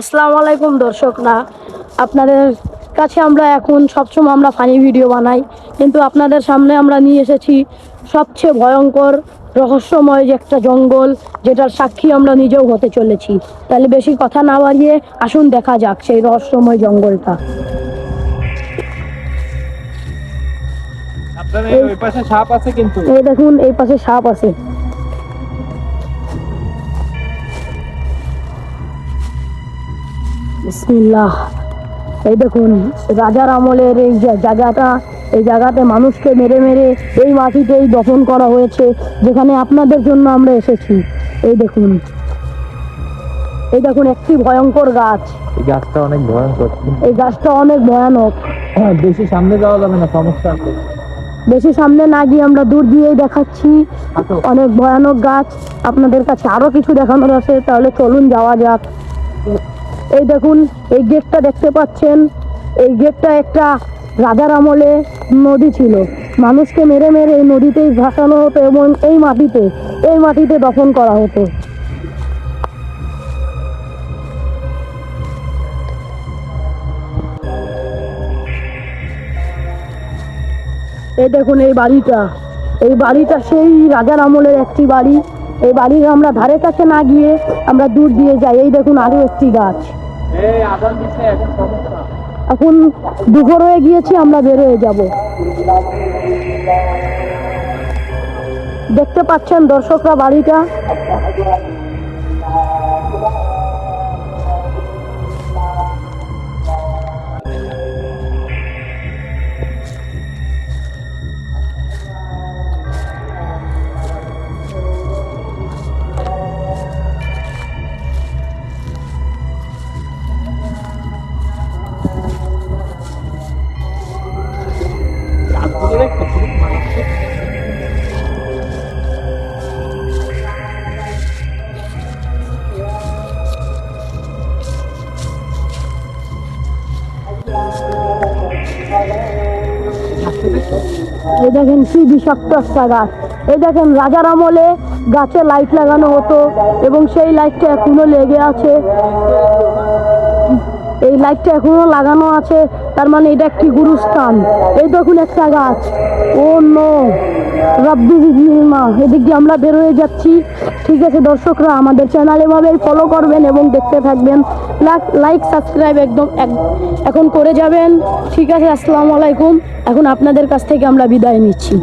আসসালামু আলাইকুম দর্শকরা, আপনাদের কাছে আমরা এখন সবসময় আমরা ফানি ভিডিও বানাই, কিন্তু আপনাদের সামনে আমরা নিয়ে এসেছি সবচেয়ে ভয়ঙ্কর রহস্যময় যে একটা জঙ্গল, যেটার সাক্ষী আমরা নিজেও হতে চলেছি। তাহলে বেশি কথা না বাড়িয়ে আসুন দেখা যাক সেই রহস্যময় জঙ্গলটা। ওই পাশে সাপ আছে, কিন্তু এই দেখুন, এই পাশে সাপ আছে। বিসমিল্লাহ। এই দেখুন, রাজার আমলের এই জায়গাটা, এই জায়গাতে মানুষকে মেরে মেরে এই মাটিতেই দফন করা হয়েছে, যেখানে আপনাদের জন্য আমরা এসেছি। এই দেখুন, এই দেখুন একটি ভয়ঙ্কর গাছ। এই গাছটা অনেক ভয়ঙ্কর। এই গাছটা অনেক ভয়ানক। বেশি সামনে যাওয়া যাবে না, সমস্যা আছে। বেশি সামনে না গিয়ে আমরা দূর দিয়েই দেখাচ্ছি। অনেক ভয়ানক গাছ। আপনাদের কাছে আরো কিছু দেখানোর আছে, তাহলে চলুন যাওয়া যাক। এই দেখুন, এই গেটটা দেখতে পাচ্ছেন। এই গেটটা একটা রাজার আমলে নদী ছিল, মানুষকে মেরে মেরে এই নদীতেই ভাসানো হতো এবং এই মাটিতে দফন করা হতো। এই দেখুন, এই বাড়িটা সেই রাজার আমলের একটি বাড়ি। এই বাড়ির আমরা ধারে কাছে না গিয়ে আমরা দূর দিয়ে যাই। এই দেখুন আরো একটি গাছ। এখন দুপুর হয়ে গিয়েছি, আমরা বের হয়ে যাব। দেখতে পাচ্ছেন দর্শকরা বাড়িটা। এই দেখেন কি বিষাক্ত একটা গাছ। এই দেখেন, রাজার আমলে গাছে লাইট লাগানো হতো এবং সেই লাইটটা এখনো লেগে আছে। এই লাইটটা এখনো লাগানো আছে, তার মানে এটা একটি গুরুস্থান। এই দেখুন একটা গাছ। ও নো, রাব্বি জিবনিমা। এদিক দিয়ে আমরা বের হয়ে যাচ্ছি। ঠিক আছে দর্শকরা, আমাদের চ্যানেল এভাবেই ফলো করবেন এবং দেখতে থাকবেন। লাইক সাবস্ক্রাইব এখন করে যাবেন। ঠিক আছে, আসসালামু আলাইকুম। এখন আপনাদের কাছ থেকে আমরা বিদায় নিচ্ছি।